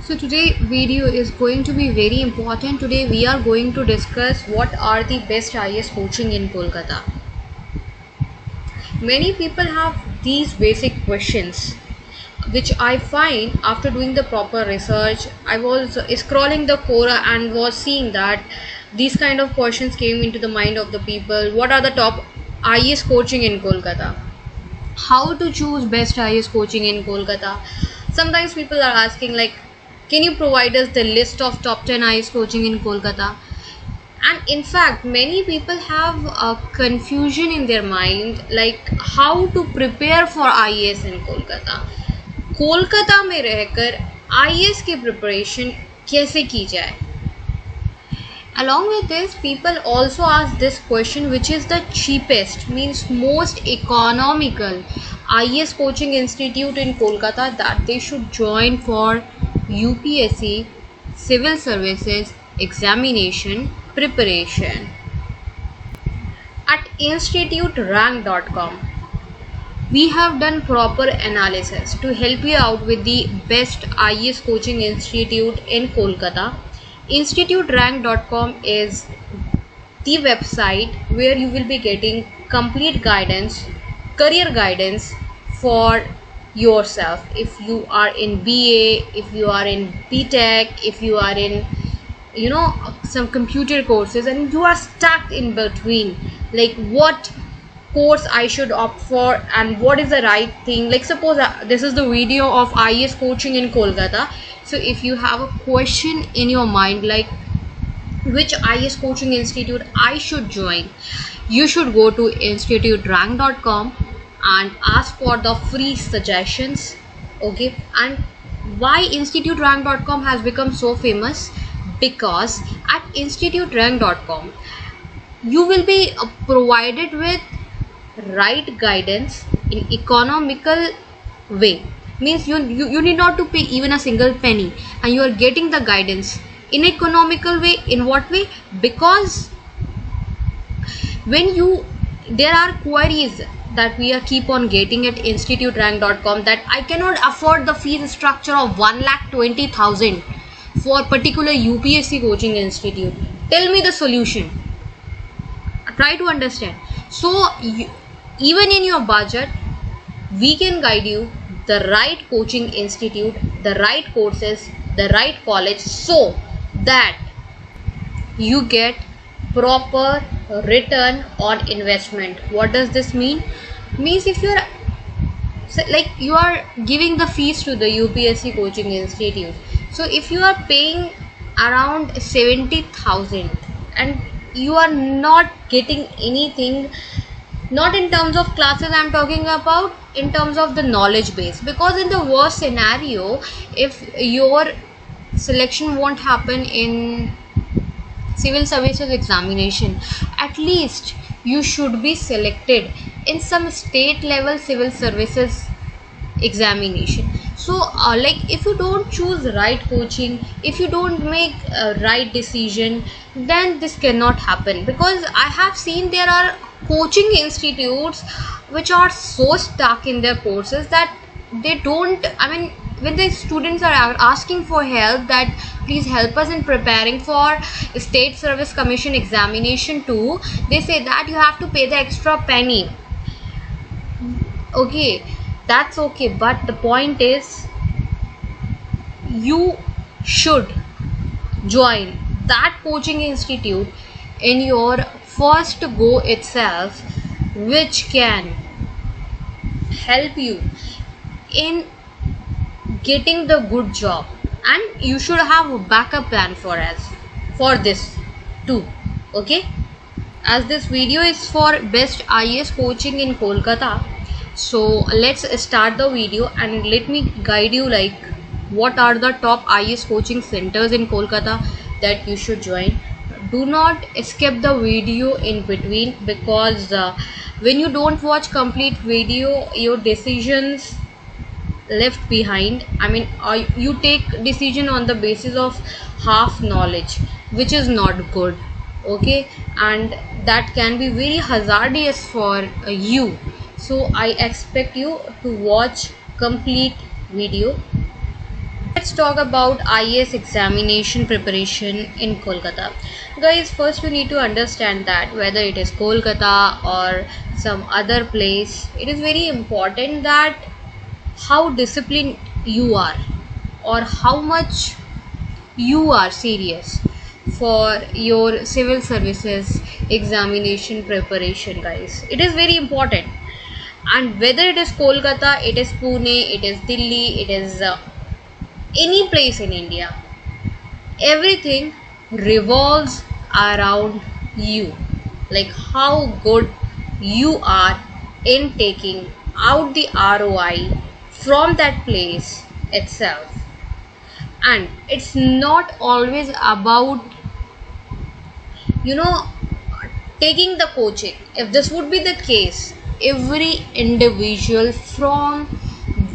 So today video is going to be very important. Today we are going to discuss what are the best IAS coaching in Kolkata. Many people have these basic questions which I find after doing the proper research. I was scrolling the Quora and was seeing that these kind of questions came into the mind of the people. What are the top IAS coaching in Kolkata? How to choose best IAS coaching in Kolkata? Sometimes people are asking like, can you provide us the list of top 10 IAS coaching in Kolkata? And in fact, many people have a confusion in their mind like how to prepare for IAS in Kolkata. Kolkata में रहकर IAS की preparation कैसे की जाए? Along with this, people also ask this question, which is the cheapest, means most economical IAS coaching institute in Kolkata that they should join for UPSC civil services examination preparation. At instituterank.com, we have done proper analysis to help you out with the best IAS coaching institute in Kolkata. Instituterank.com is the website where you will be getting complete guidance, career guidance for yourself. If you are in BA, if you are in BTech, if you are in some computer courses and you are stuck in between, like what course I should opt for and what is the right thing. Like suppose this is the video of IAS coaching in Kolkata. So if you have a question in your mind like which IAS coaching institute I should join, you should go to instituterank.com and ask for the free suggestions. Okay, and why instituterank.com has become so famous? Because at instituterank.com you will be provided with right guidance in economical way. Means you need not to pay even a single penny and you are getting the guidance in economical way. In what way? Because when there are queries that we are keep on getting at instituterank.com that I cannot afford the fees structure of 1,20,000 for particular UPSC coaching institute. Tell me the solution. Try to understand. So even in your budget, we can guide you the right coaching institute, the right courses, the right college, so that you get proper return on investment. What does this mean? Means if you are giving the fees to the UPSC coaching institute, so if you are paying around 70,000 and you are not getting anything, not in terms of classes I'm talking about, in terms of the knowledge base, because in the worst scenario, if your selection won't happen in civil services examination, at least you should be selected in some state level civil services examination. So like if you don't choose right coaching, if you don't make a right decision, then this cannot happen. Because I have seen there are coaching institutes which are so stuck in their courses that they don't, when the students are asking for help that please help us in preparing for state service commission examination too, they say that you have to pay the extra penny. Okay, that's okay, but the point is you should join that coaching institute in your first go itself, which can help you in getting the good job. And you should have a backup plan for this too. Okay, as this video is for best IAS coaching in Kolkata, so let's start the video and let me guide you like what are the top IAS coaching centers in Kolkata that you should join. Do not skip the video in between, because when you don't watch complete video, your decisions left behind. You take decision on the basis of half knowledge, which is not good. Okay, and that can be very hazardous for you. So I expect you to watch complete video. let's talk about IAS examination preparation in Kolkata. Guys, first we need to understand that whether it is Kolkata or some other place, it is very important that how disciplined you are or how much you are serious for your civil services examination preparation, guys. It is very important. And whether it is Kolkata, it is Pune, it is Delhi, it is any place in India, everything revolves around you. Like how good you are in taking out the ROI from that place itself. And it's not always about, you know, taking the coaching. If this would be the case, every individual from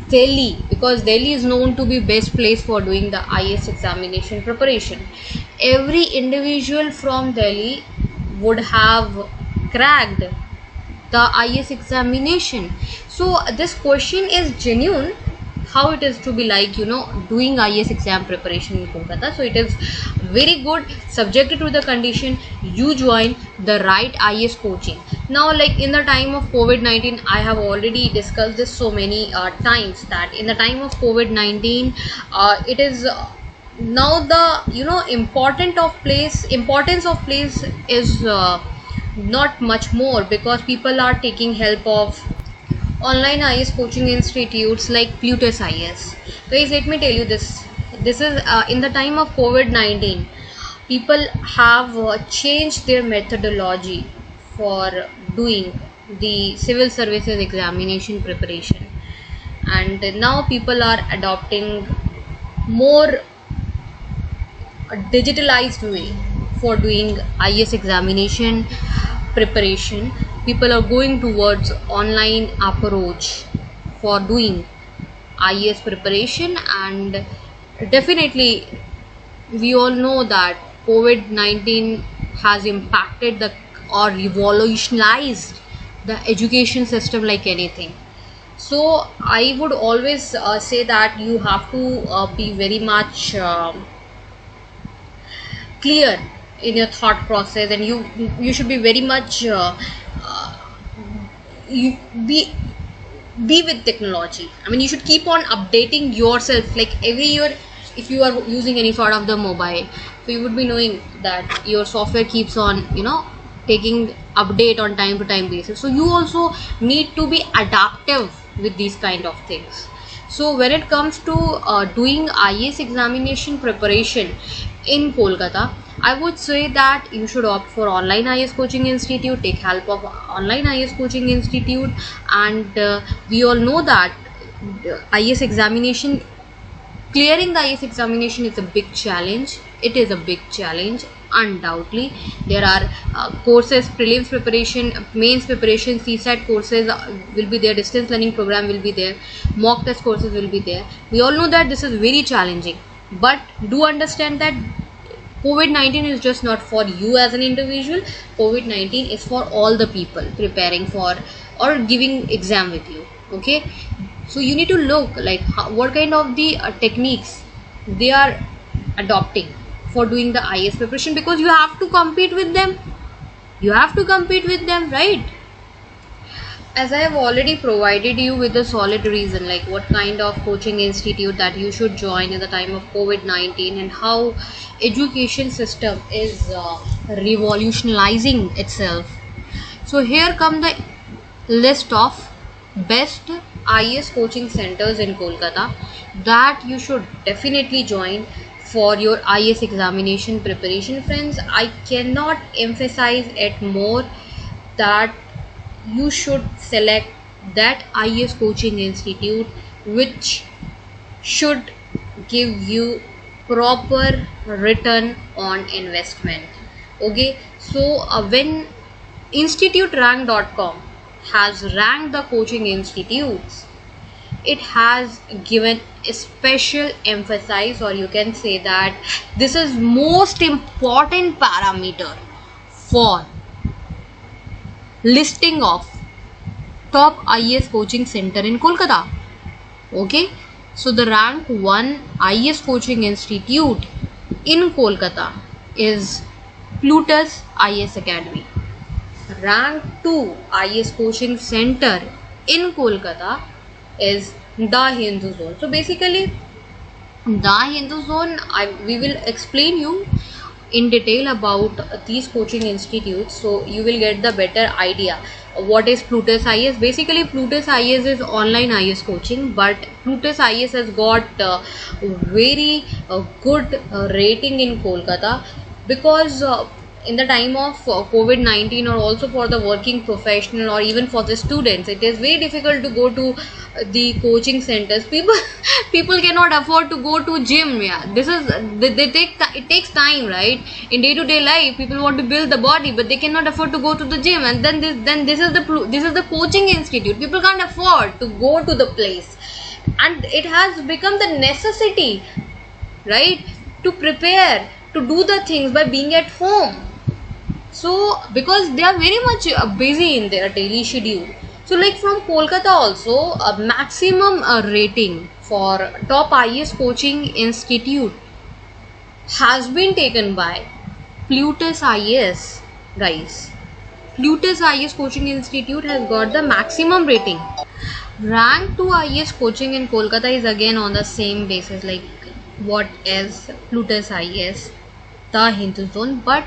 Delhi, because Delhi is known to be best place for doing the IAS examination preparation, every individual from Delhi would have cracked the IAS examination. So this question is genuine, how it is to be like, you know, doing IAS exam preparation in Kolkata. So it is very good, subjected to the condition you join the right IAS coaching. Now, like in the time of COVID-19, I have already discussed this so many times that in the time of COVID-19, it is now the, you know, importance of place is not much more, because people are taking help of online IAS coaching institutes like Plutus IAS. Guys, let me tell you this. This is in the time of COVID-19, people have changed their methodology for doing the civil services examination preparation, and now people are adopting more digitalized way for doing IAS examination preparation. People are going towards online approach for doing IAS preparation, and definitely we all know that COVID-19 has impacted the or revolutionized the education system like anything. So I would always say that you have to be very much clear in your thought process, and you should be very much you be with technology. I mean, you should keep on updating yourself like every year. If you are using any sort of the mobile, so you would be knowing that your software keeps on, you know, taking update on time to time basis. So you also need to be adaptive with these kind of things. So when it comes to doing IAS examination preparation in Kolkata, I would say that you should opt for online IAS coaching institute, take help of online IAS coaching institute. And we all know that IAS examination, clearing the IAS examination is a big challenge. It is a big challenge, undoubtedly. There are courses, prelims preparation, mains preparation, CSAT courses will be there, distance learning program will be there, mock test courses will be there. We all know that this is very challenging, but do understand that COVID-19 is just not for you as an individual. COVID-19 is for all the people preparing for or giving exam with you. Okay, so you need to look like what kind of the techniques they are adopting for doing the IAS preparation, because you have to compete with them. You have to compete with them, right? As I have already provided you with a solid reason, like what kind of coaching institute that you should join in the time of COVID-19, and how education system is revolutionizing itself. So here come the list of best IAS coaching centers in Kolkata that you should definitely join for your IAS examination preparation. Friends, I cannot emphasize it more that you should select that IAS coaching institute which should give you proper return on investment. Okay, so when instituterank.com has ranked the coaching institutes, it has given a special emphasis, or you can say that this is most important parameter for listing of top IAS coaching center in Kolkata. Okay, So the rank 1 IAS coaching institute in Kolkata is Plutus IAS Academy. Rank 2 IAS coaching center in Kolkata is The Hindu Zone. So basically, The Hindu Zone, we will explain you in detail about these coaching institutes, so you will get the better idea. What is Plutus IAS? Basically, Plutus IAS is online IAS coaching, but Plutus IAS has got very good rating in Kolkata, because in the time of COVID-19, or also for the working professional, or even for the students, it is very difficult to go to the coaching centers. People cannot afford to go to gym. Yeah, this is they take it takes time, right? In day to day life, people want to build the body, but they cannot afford to go to the gym. And then this is the coaching institute. People can't afford to go to the place, and it has become the necessity, right, to prepare to do the things by being at home. So because they are very much busy in their daily schedule. So like from Kolkata also, a maximum rating for top IAS coaching institute has been taken by Plutus IAS, guys. Plutus IAS coaching institute has got the maximum rating. Rank 2 IAS coaching in Kolkata is again on the same basis like what is Plutus IAS, The Hindu Zone. But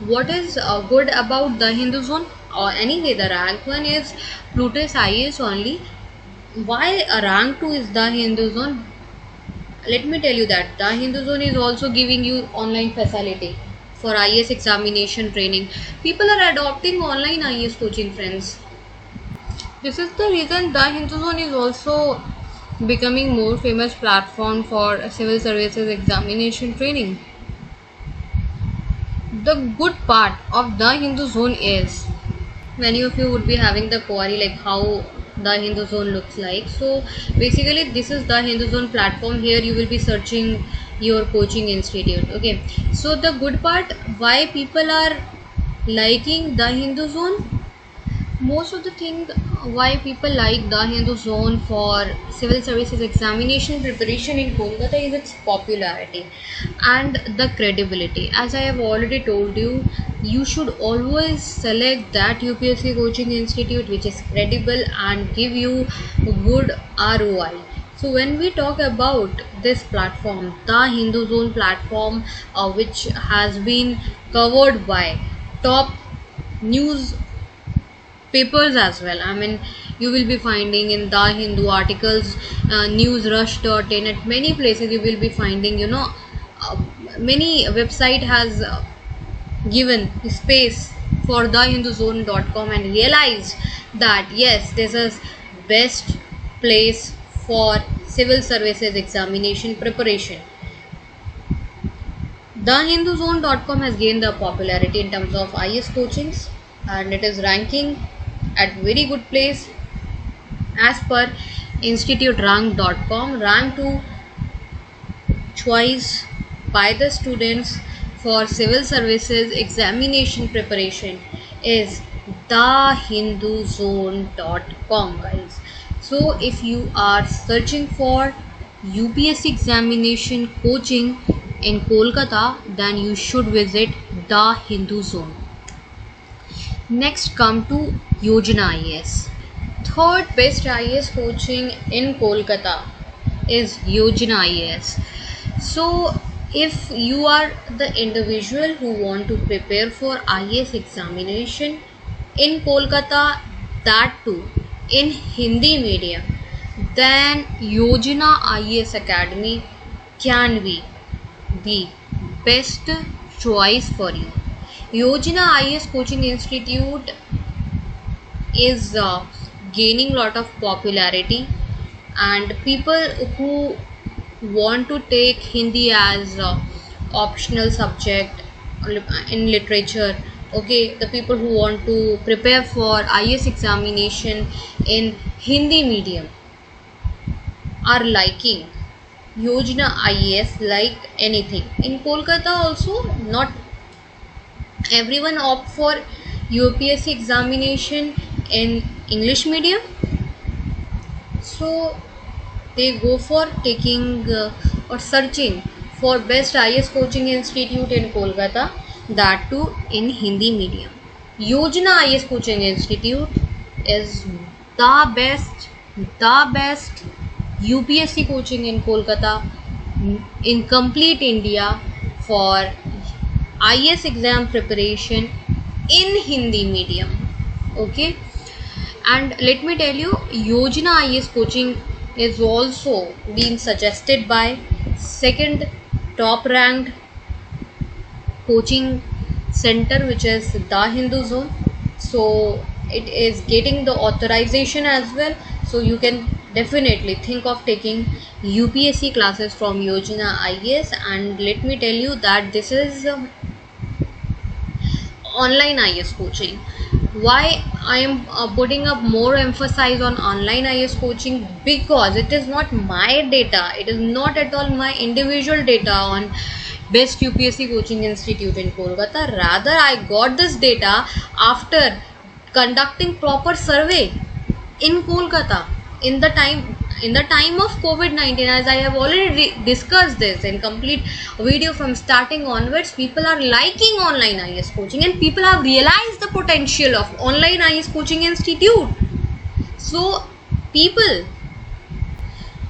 what is good about The Hindu Zone? Anyway, the rank 1 is Plutus IAS only. Why rank 2 is The Hindu Zone? Let me tell you that The Hindu Zone is also giving you online facility for IAS examination training. People are adopting online IAS coaching, friends. This is the reason The Hindu Zone is also becoming more famous platform for civil services examination training. The good part of The Hindu Zone is, many of you would be having the query like how The Hindu Zone looks like. So basically, this is The Hindu Zone platform. Here you will be searching your coaching institute. Okay, so the good part, why people are liking The Hindu Zone, most of the thing why people like The Hindu Zone for civil services examination preparation in Kolkata is its popularity and the credibility. As I have already told you, you should always select that UPSC coaching institute which is credible and give you good ROI. So when we talk about this platform, The Hindu Zone platform, which has been covered by top news papers as well. I mean, you will be finding in The Hindu articles, newsrush.in, at many places you will be finding, many website has given space for thehinduzone.com and realized that yes, this is best place for civil services examination preparation. Thehinduzone.com has gained the popularity in terms of IAS coachings, and it is ranking at very good place as per instituterank.com. Rank 2 choice by the students for civil services examination preparation is thehinduzone.com, guys. So if you are searching for UPSC examination coaching in Kolkata, then you should visit The Hindu Zone. Next, come to Yojana IAS. Third best IAS coaching in Kolkata is Yojana IAS. So if you are the individual who want to prepare for IAS examination in Kolkata, that too in Hindi medium, then Yojana IAS Academy can be the best choice for you. Yojana IAS Coaching Institute is gaining lot of popularity, and people who want to take Hindi as optional subject in literature, okay, the people who want to prepare for IAS examination in Hindi medium are liking Yojana IAS like anything. In Kolkata also, not everyone opt for UPSC examination in English medium. So they go for taking or searching for best IS coaching institute in Kolkata, that too in Hindi medium. Yojana IS coaching institute is the best UPSC coaching in Kolkata, in complete India, for IS exam preparation in Hindi medium. Okay, and let me tell you, Yojana IS coaching is also being suggested by second top ranked coaching center, which is the Hindu Zone. So it is getting the authorization as well. So you can definitely think of taking UPSC classes from Yojana IS. And let me tell you that this is online IS coaching. Why I am putting up more emphasis on online IS coaching? Because it is not my data, it is not at all my individual data on best UPSC coaching institute in Kolkata. Rather, I got this data after conducting proper survey in Kolkata in the time of COVID-19. As I have already discussed this in complete video from starting onwards, people are liking online IS coaching and people have realized the potential of online IS coaching institute. So people,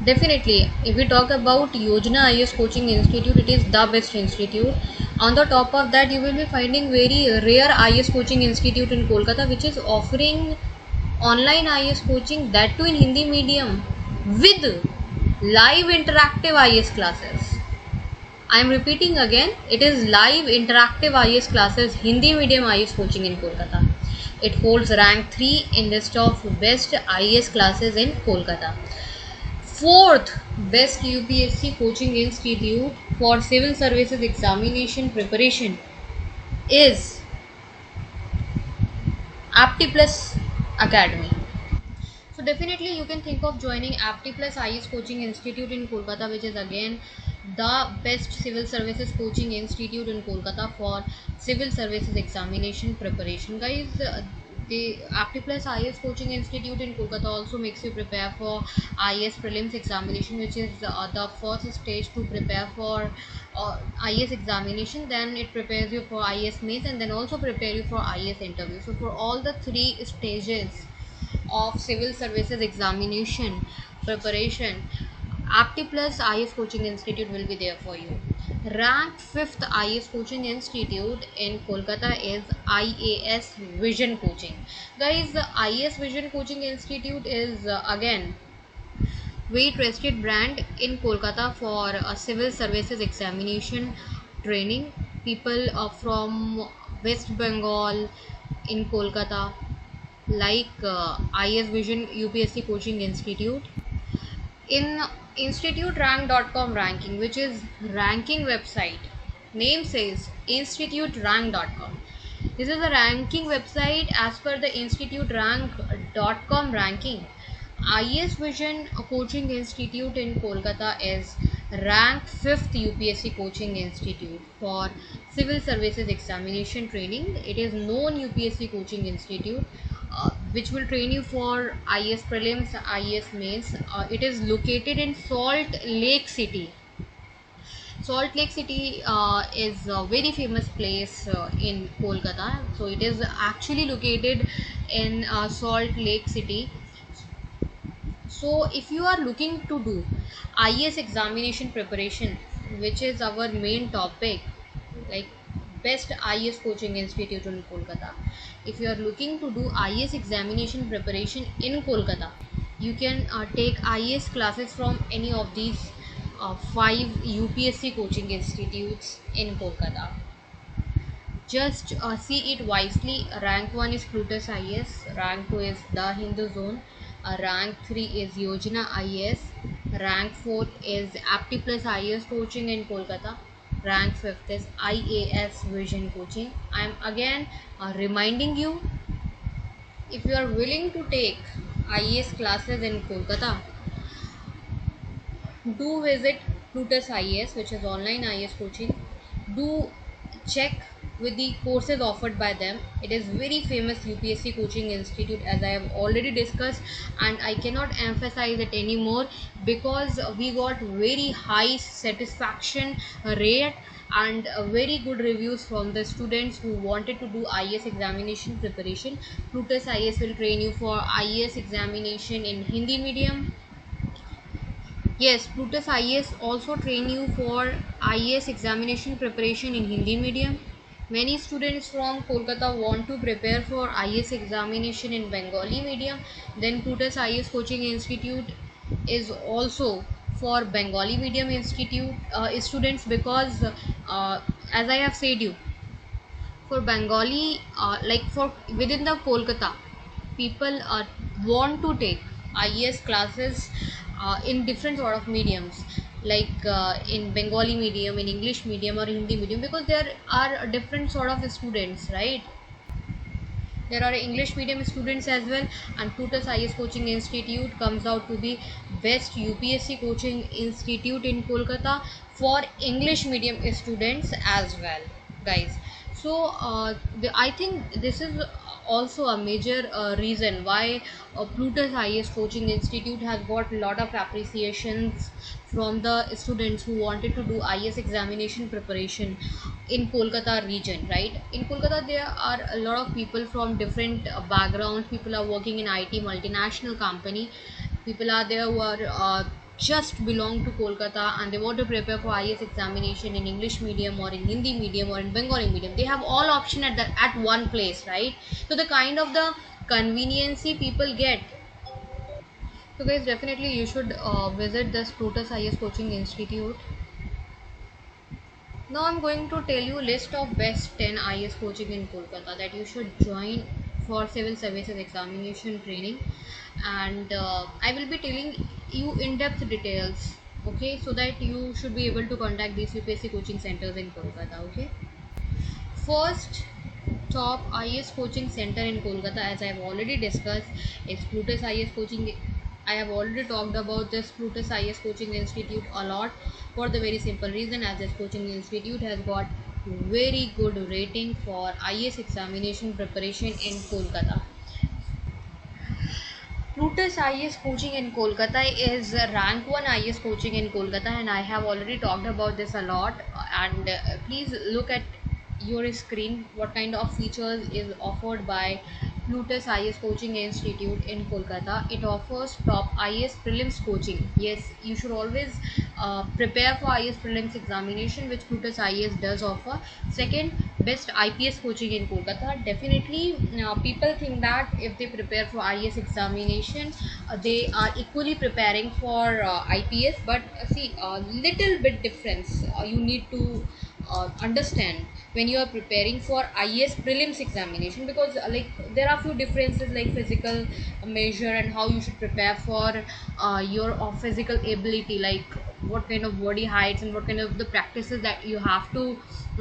definitely, if we talk about Yojana IS Coaching Institute, it is the best institute. On the top of that, you will be finding very rare IS Coaching Institute in Kolkata, which is offering online IS coaching, that too in Hindi medium, with live interactive IS classes. I am repeating again, it is live interactive IS classes, Hindi medium IS coaching in Kolkata. It holds rank 3 in list of best IS classes in Kolkata. Fourth best UPSC coaching institute for civil services examination preparation is AptiPlus Academy. So definitely you can think of joining AptiPlus IS Coaching Institute in Kolkata, which is again the best civil services coaching institute in Kolkata for civil services examination preparation. Guys, the AptiPlus IS Coaching Institute in Kolkata also makes you prepare for IS prelims examination, which is the first stage to prepare for IS examination. Then it prepares you for IS mains and then also prepare you for IS interview. So for all the three stages of civil services examination preparation, AptiPlus IS Coaching Institute will be there for you. Ranked 5th IS Coaching Institute in Kolkata is IAS Vision Coaching. Guys, the IAS Vision Coaching Institute is again very trusted brand in Kolkata for civil services examination training. People from West Bengal in Kolkata, like IS Vision UPSC Coaching Institute. In instituterank.com ranking, which is ranking website, name says instituterank.com. This is a ranking website. As per the instituterank.com ranking, IS Vision Coaching Institute in Kolkata is ranked 5th UPSC Coaching Institute for civil services examination training. It is known UPSC Coaching Institute, which will train you for IS prelims, IS mains. It is located in Salt Lake City. Salt Lake City is a very famous place in Kolkata. So it is actually located in Salt Lake City. So if you are looking to do IS examination preparation, which is our main topic, like best IS coaching institute in Kolkata, if you are looking to do IS examination preparation in Kolkata, you can take IS classes from any of these 5 UPSC coaching institutes in Kolkata. Just see it wisely. Rank 1 is Plutus IS, rank 2 is the Hindu Zone, rank 3 is Yojana IS, rank 4 is AptiPlus IS coaching in Kolkata, rank 5th is IAS Vision coaching. I am again reminding you, if you are willing to take IAS classes in Kolkata, do visit Plutus IAS, which is online IAS coaching. Do check with the courses offered by them. It is very famous UPSC coaching institute, as I have already discussed, and I cannot emphasize it anymore, because we got very high satisfaction rate and very good reviews from the students who wanted to do IAS examination preparation. Plutus IAS will train you for IAS examination in Hindi medium. Yes, Plutus IAS also train you for IAS examination preparation in Hindi medium. Many students from Kolkata want to prepare for IAS examination in Bengali medium. Then Plutus IAS Coaching Institute is also for Bengali medium institute students, because as I have said you, for Bengali, like for within the Kolkata, people want to take IES classes in different sort of mediums, like in Bengali medium, in English medium, or Hindi medium, because there are different sort of students, right? There are English medium students as well, and Plutus IS Coaching Institute comes out to be best UPSC coaching institute in Kolkata for English medium students as well, guys. So I think this is also a major reason why Plutus IS Coaching Institute has got a lot of appreciations from the students who wanted to do IS examination preparation in Kolkata region, right? In Kolkata, there are a lot of people from different backgrounds. People are working in IT multinational company. People are there who are just belong to Kolkata and they want to prepare for IS examination in English medium or in Hindi medium or in Bengali medium. They have all option at one place, right? So the kind of the conveniency people get. So guys, definitely you should visit this Plutus IS Coaching Institute. Now I'm going to tell you list of best 10 IS coaching in Kolkata that you should join for civil services examination training, and I will be telling you in-depth details, okay, so that you should be able to contact these UPSC coaching centers in Kolkata, okay. First top IS coaching center in Kolkata, as I have already discussed, is Plutus IS Coaching. I have already talked about this Plutus IS Coaching Institute a lot, for the very simple reason as this coaching institute has got very good rating for IS examination preparation in Kolkata. Plutus IS coaching in Kolkata is rank 1 IS coaching in Kolkata, and I have already talked about this a lot. And please look at your screen what kind of features is offered by Plutus IS Coaching Institute in Kolkata. It offers top IS prelims coaching. Yes, you should always prepare for IS prelims examination, which Plutus IS does offer. Second, best IPS coaching in Kolkata. Definitely, people think that if they prepare for IS examination, they are equally preparing for IPS. But see, a little bit difference you need to understand when you are preparing for IS prelims examination, because like there are few differences like physical measure and how you should prepare for your physical ability, like what kind of body heights and what kind of the practices that you have to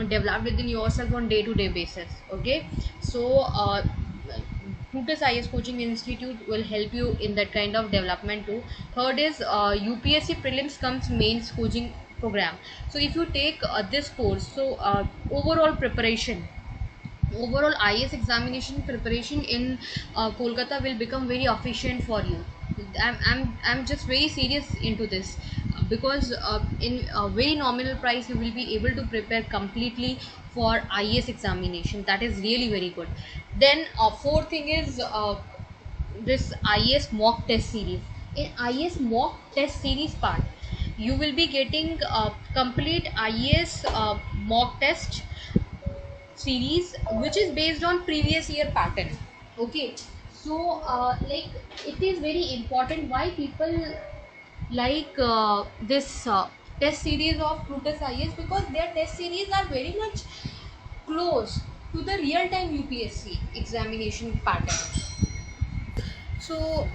develop within yourself on day-to-day basis, okay. So Plutus IS Coaching Institute will help you in that kind of development too. Third is UPSC prelims comes mains coaching program. So if you take this course, so overall IS examination preparation in Kolkata will become very efficient for you. I'm just very serious into this, because in a very nominal price you will be able to prepare completely for IS examination. That is really very good. Then fourth thing is this IS mock test series. In IS mock test series part, you will be getting complete IS mock test series, which is based on previous year pattern, okay. So like it is very important why people like this test series of Plutus IS, because their test series are very much close to the real time UPSC examination pattern. So,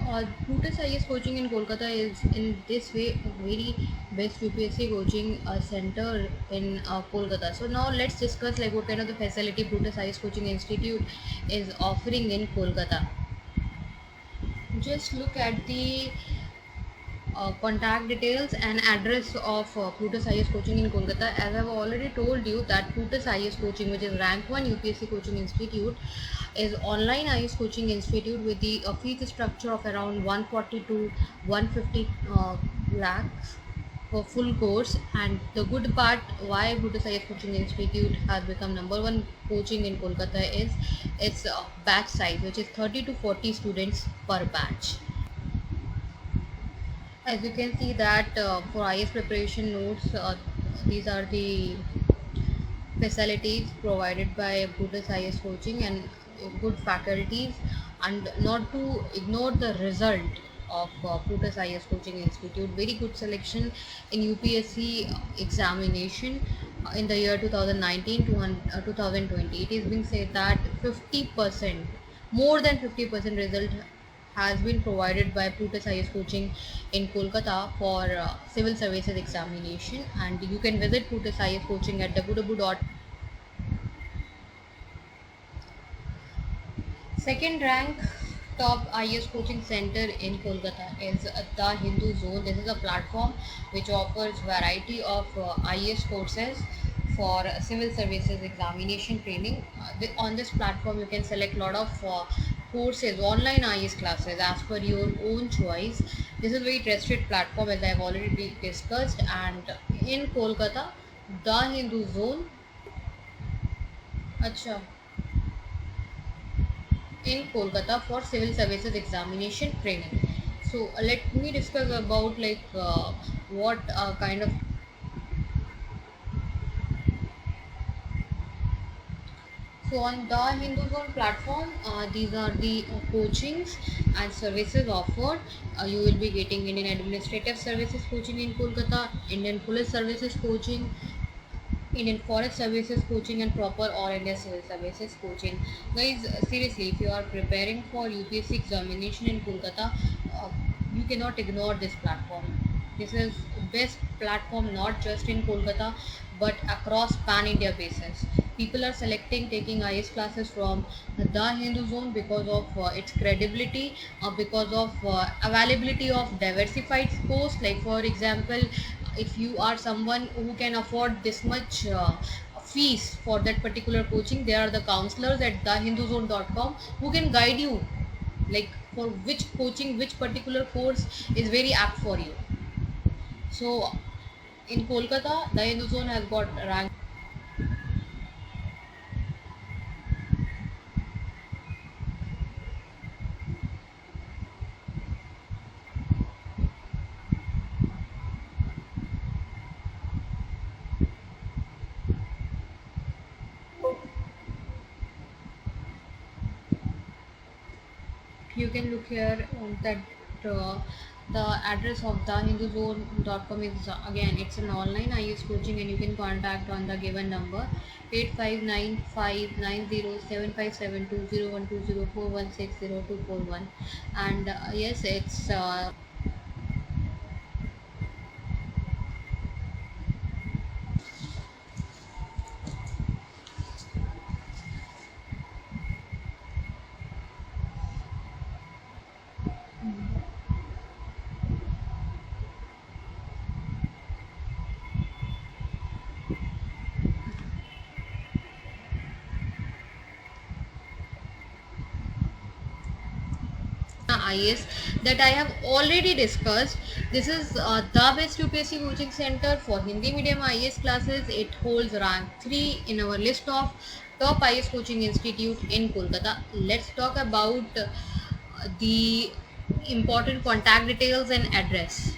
Plutus IS coaching in Kolkata is in this way a very best UPSC coaching center in Kolkata. So now let's discuss like what kind of the facility Plutus IS Coaching Institute is offering in Kolkata. Just look at the contact details and address of Plutus IS coaching in Kolkata. As I've already told you that Plutus IS coaching, which is rank 1 UPSC coaching institute, is online IS coaching institute with the fee structure of around 140 to 150 lakhs for full course. And the good part why Plutus IS coaching institute has become number one coaching in Kolkata is its batch size, which is 30 to 40 students per batch. As you can see that for IS preparation notes, these are the facilities provided by Plutus IS coaching and good faculties, and not to ignore the result of Plutus IS coaching institute. Very good selection in UPSC examination in the year 2019 to 2020. It is being said that 50%, more than 50% result has been provided by Plutus IS coaching in Kolkata for civil services examination. And you can visit Plutus IS coaching at www. Second rank top IS coaching center in Kolkata is the Hindu Zone. This is a platform which offers variety of IS courses for civil services examination training. On this platform, you can select a lot of courses, online IS classes as per your own choice. This is a very trusted platform as I have already discussed. And in Kolkata, the Hindu Zone. Acha, in Kolkata for civil services examination training. So let me discuss about what kind of. So on the Hindu Zone platform, these are the coachings and services offered. You will be getting Indian Administrative Services coaching in Kolkata, Indian Police Services coaching, Indian Forest Services coaching, and proper All India Civil Services coaching. Guys, seriously, if you are preparing for UPSC examination in Kolkata, uh, you cannot ignore this platform. This is best platform not just in Kolkata but across pan India basis. People are selecting taking IS classes from the Hindu Zone because of its credibility, because of availability of diversified course. Like for example, if you are someone who can afford this much fees for that particular coaching, there are the counselors at thehinduZone.com who can guide you like for which coaching, which particular course is very apt for you. So in Kolkata, the Hindu Zone has got rank. You can look here that uh, the address of the hinduzone.com is again it's an online IS coaching, and you can contact on the given number 85959075720120416041. And yes, it's IS that I have already discussed. This is the best UPSC coaching center for Hindi medium IS classes. It holds rank 3 in our list of top IS coaching institute in Kolkata. Let's talk about the important contact details and address.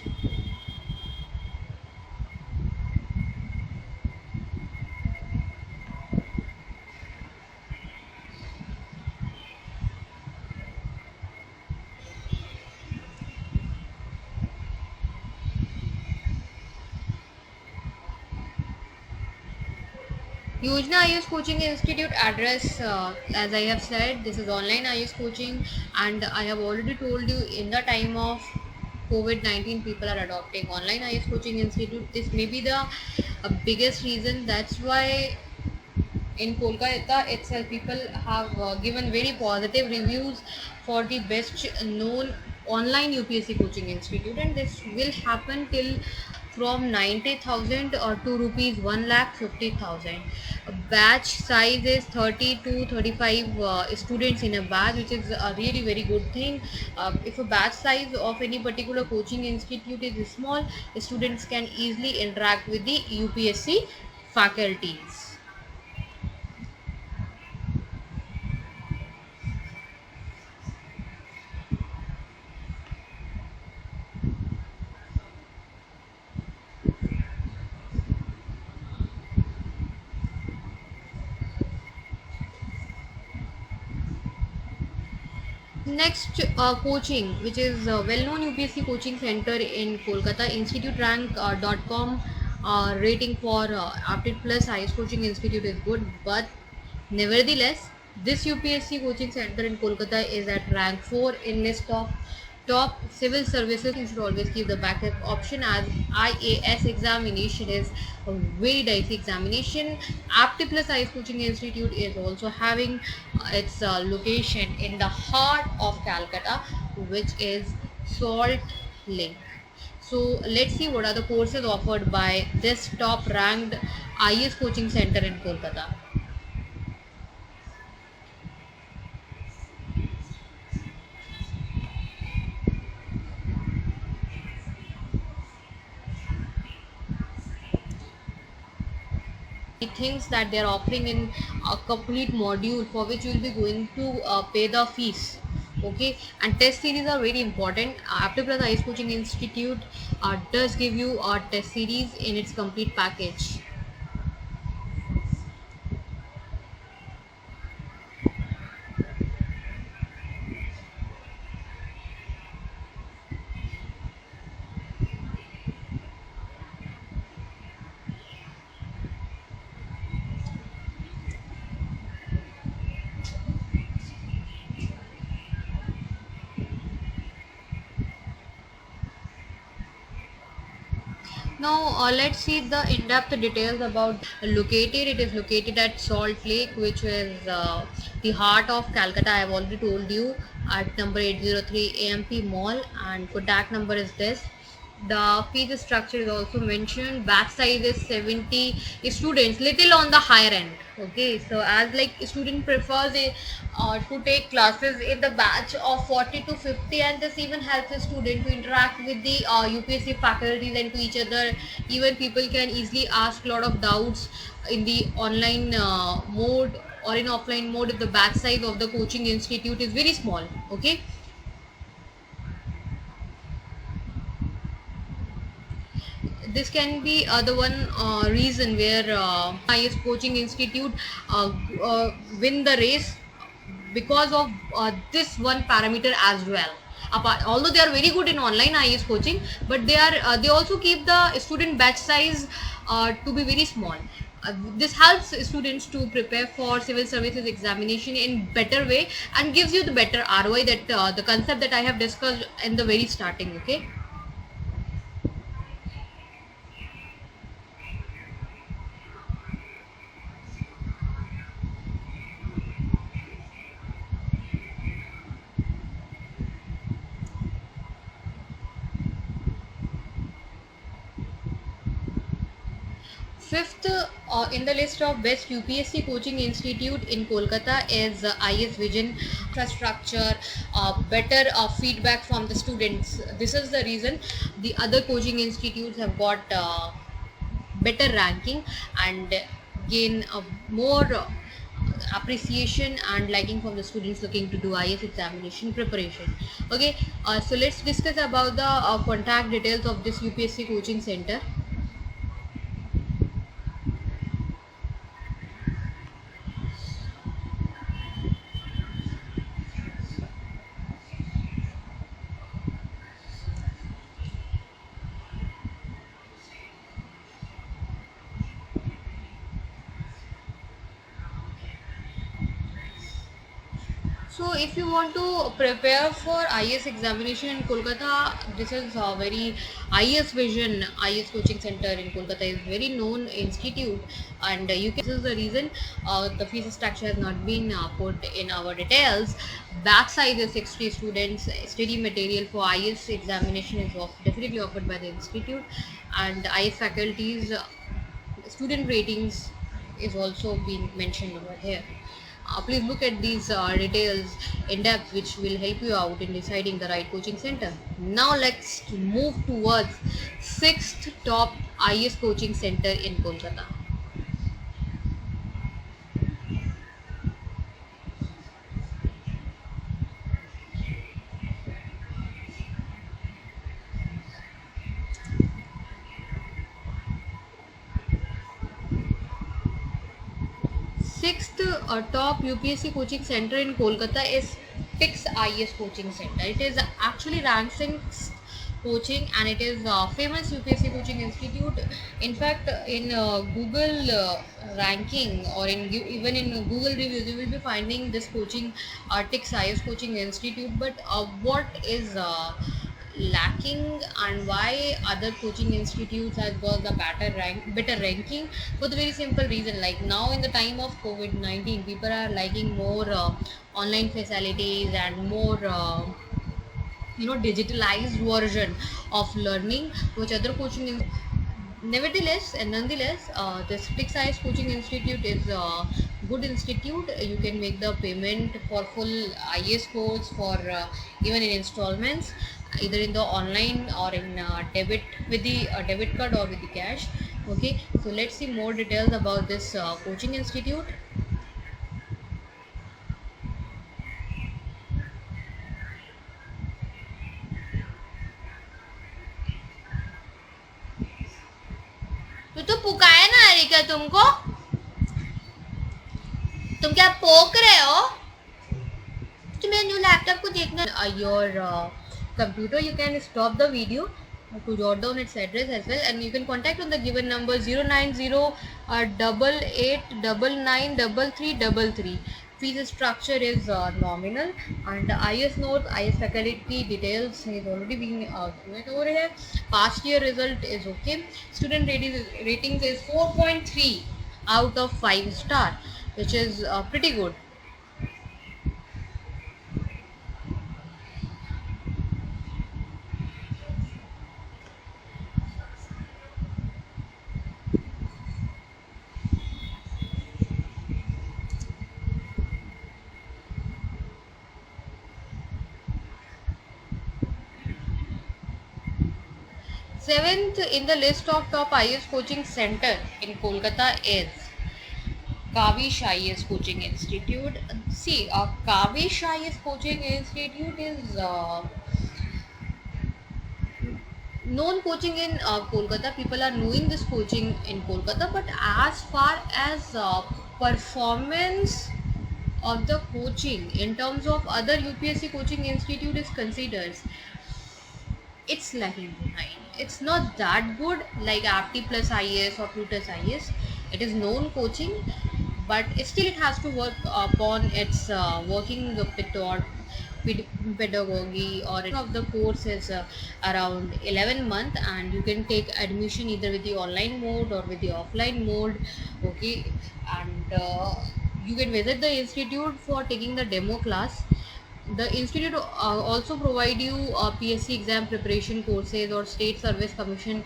Yojana IS Coaching Institute address, as I have said, this is online IS coaching, and I have already told you in the time of COVID-19, people are adopting online IS Coaching Institute. This may be the biggest reason. That's why in Kolkata itself, people have given very positive reviews for the best known online UPSC coaching institute, and this will happen till from 90,000 or to rupees 1,50,000. Batch size is 30 to 35 students in a batch, which is a really very good thing. If a batch size of any particular coaching institute is small, students can easily interact with the UPSC faculties. Next, coaching, which is a well-known UPSC coaching center in Kolkata, instituterank.com rating for Aptitude Plus highest coaching institute is good, but nevertheless, this UPSC coaching center in Kolkata is at rank 4 in list of top civil services. You should always keep the backup option, as IAS examination is a very dicey examination. Apti Plus Ice Coaching Institute is also having its location in the heart of Calcutta, which is Salt Lake. So let's see what are the courses offered by this top ranked IAS coaching center in Kolkata. Things that they are offering in a complete module, for which you will be going to pay the fees. Okay, and test series are very important. After Plus Ice Coaching Institute does give you a test series in its complete package. Now let's see the in-depth details about located. It is located at Salt Lake, which is the heart of Calcutta. I have already told you, at number 803 AMP Mall, and contact number is this. The fees structure is also mentioned. Batch size is 70 students, little on the higher end. Okay, so as like student prefers to take classes in the batch of 40 to 50, and this even helps a student to interact with the UPSC faculties and to each other. Even people can easily ask a lot of doubts in the online mode or in offline mode if the batch size of the coaching institute is very small. Okay, this can be the one reason where IS coaching institute win the race, because of this one parameter as well. Although they are very good in online IS coaching, but they also keep the student batch size to be very small. This helps students to prepare for civil services examination in better way, and gives you the better ROI, that the concept that I have discussed in the very starting. Okay. Fifth in the list of best UPSC coaching institute in Kolkata is IS Vision. Infrastructure, better feedback from the students. This is the reason the other coaching institutes have got better ranking and gain more appreciation and liking from the students looking to do IS examination preparation. Okay, so let's discuss about the contact details of this UPSC coaching center. So, if you want to prepare for IS examination in Kolkata, this is a very IS Vision IS Coaching Center in Kolkata is very known institute, and you can. This is the reason the fees structure has not been put in our details. Backside the 60 students, study material for IS examination is definitely offered by the institute, and IS faculties student ratings is also being mentioned over here. Please look at these details in depth, which will help you out in deciding the right coaching center. Now let's move towards sixth top IS coaching center in Kolkata. Sixth top UPSC coaching center in Kolkata is PIX IS coaching center. It is actually ranked sixth coaching, and it is a famous UPSC coaching institute. In fact, in Google ranking, or even in Google reviews, you will be finding this coaching TIX IS coaching institute. But what is lacking, and why other coaching institutes has got the better ranking? For the very simple reason, like now in the time of COVID-19, people are liking more online facilities and more digitalized version of learning, which other coaching nevertheless and nonetheless, this Fixed Size Coaching Institute is a good institute. You can make the payment for full IS course for even in installments, either in the online or in debit with the debit card or with the cash. Okay, so let's see more details about this coaching institute. तो पुकाया ना रही क्या तुमको? तुम क्या पोक रहे हो? तो मेरे न्यू लैपटॉप को देखना. Your computer, you can stop the video to jot down its address as well, and you can contact on the given number 090 88993333. Fees structure is nominal, and IS notes, IS faculty details is already being given over here. Past year result is okay. Student ratings is 4.3 out of 5 star, which is pretty good. Seventh in the list of top IS coaching center in Kolkata is Kavish IS Coaching Institute. See, Kavish IS Coaching Institute is known coaching in Kolkata. People are knowing this coaching in Kolkata, but as far as performance of the coaching in terms of other UPSC coaching institute is considered, it's lagging behind. It's not that good like Apti plus IS or Plutus IS. It is known coaching, but still it has to work upon its working pedagogy, or of the course is around 11 month, and you can take admission either with the online mode or with the offline mode. Okay, and you can visit the institute for taking the demo class. The institute also provide you PSC exam preparation courses or state service commission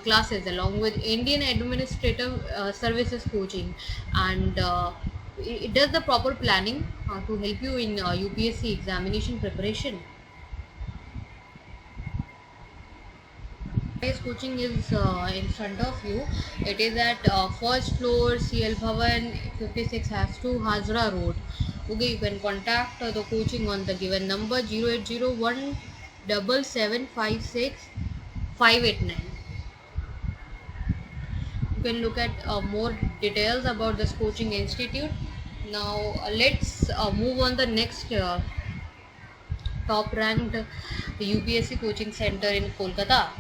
classes, along with Indian administrative services coaching, and it does the proper planning to help you in UPSC examination preparation. IS coaching is in front of you. It is at first floor, CL Bhavan 56 has to Hazra Road. Okay, you can contact the coaching on the given number 0801 589. You can look at more details about this coaching institute. Now let's move on the next top ranked UPSC coaching center in Kolkata.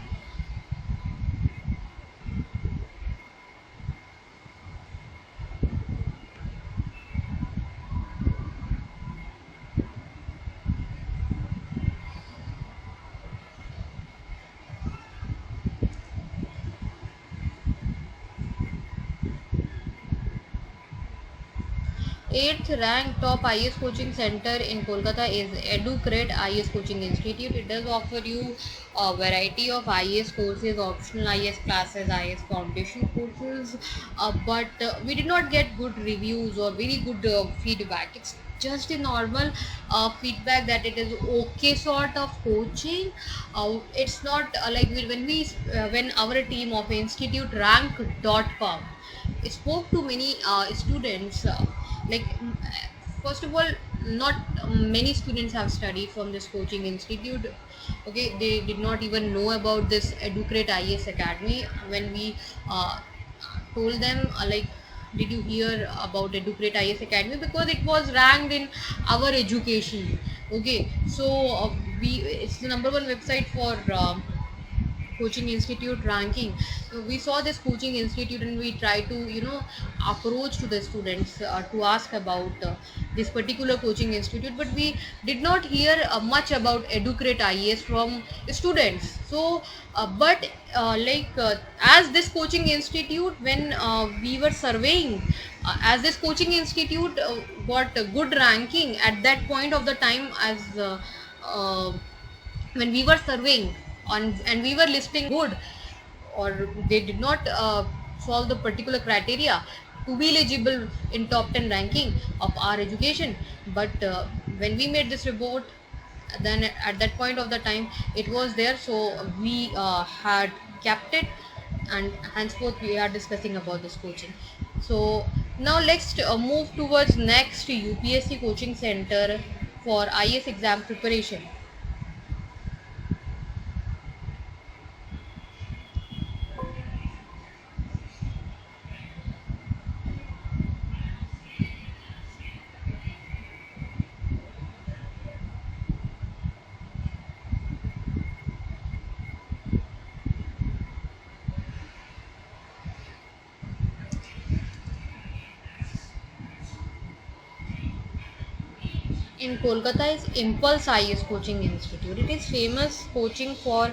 Eighth rank top IS coaching center in Kolkata is EduCred IS Coaching Institute. It does offer you a variety of IS courses, optional IS classes, IS foundation courses, but we did not get good reviews or very good feedback. It's just a normal feedback that it is okay sort of coaching. It's not like when our team of instituterank.com spoke to many students, like first of all, not many students have studied from this coaching institute. Okay, they did not even know about this Educrate IS Academy. When we told them, like, did you hear about Educrate IS Academy, because it was ranked in our education. Okay, so it's the number one website for coaching institute ranking. So we saw this coaching institute and we try to approach to the students to ask about this particular coaching institute, but we did not hear much about Educrate IES from students. So as this coaching institute, when we were surveying, as this coaching institute got a good ranking at that point of the time, as uh, when we were surveying on and we were listing good, or they did not solve the particular criteria to be eligible in top 10 ranking of our education. But when we made this report, then at that point of the time it was there, so we had kept it, and henceforth we are discussing about this coaching. So now let's move towards next UPSC coaching center for IS exam preparation. In Kolkata is Impulse IS Coaching Institute. It is famous coaching for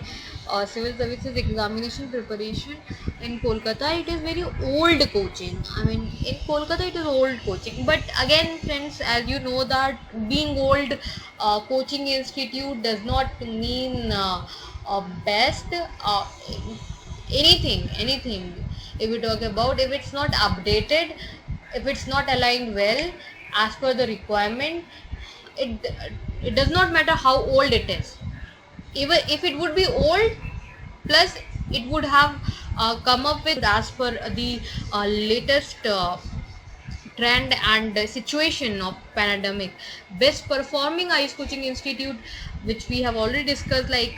civil services examination preparation. In Kolkata, it is very old coaching. I mean, in Kolkata, it is old coaching. But again, friends, as you know that being old coaching institute does not mean best. Anything. If we talk about, if it's not updated, if it's not aligned well as per the requirement, it it does not matter how old it is. Even if it would be old, plus it would have come up with as per the latest trend and situation of pandemic, best performing IS coaching institute, which we have already discussed, like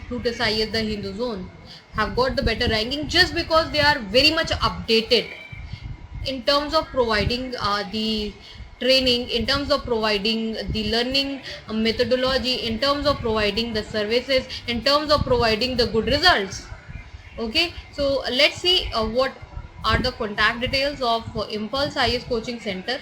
Plutus IS, the Hindu Zone, have got the better ranking just because they are very much updated in terms of providing the training, in terms of providing the learning methodology, in terms of providing the services, in terms of providing the good results. Okay, so let's see what are the contact details of Impulse IS Coaching Center.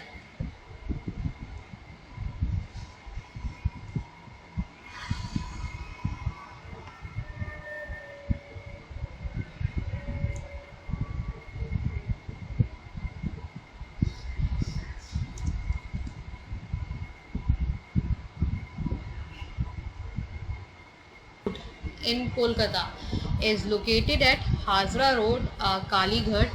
In Kolkata is located at Hazra Road, Kalighat.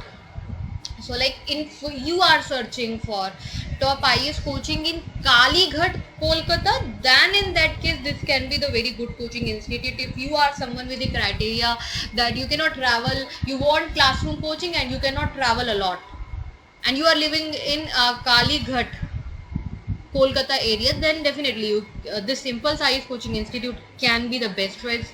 So, like, if you are searching for top IS coaching in Kalighat, Kolkata, then in that case this can be the very good coaching institute. If you are someone with the criteria that you cannot travel, you want classroom coaching and you cannot travel a lot, and you are living in Kalighat, Kolkata area, then definitely this Impulse IS Coaching Institute can be the best choice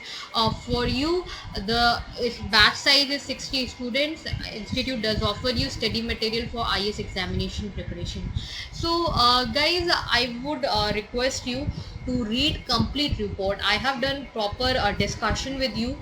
for you. The batch size is 60 students. Institute does offer you study material for IS examination preparation. So, guys, I would request you to read complete report. I have done proper discussion with you.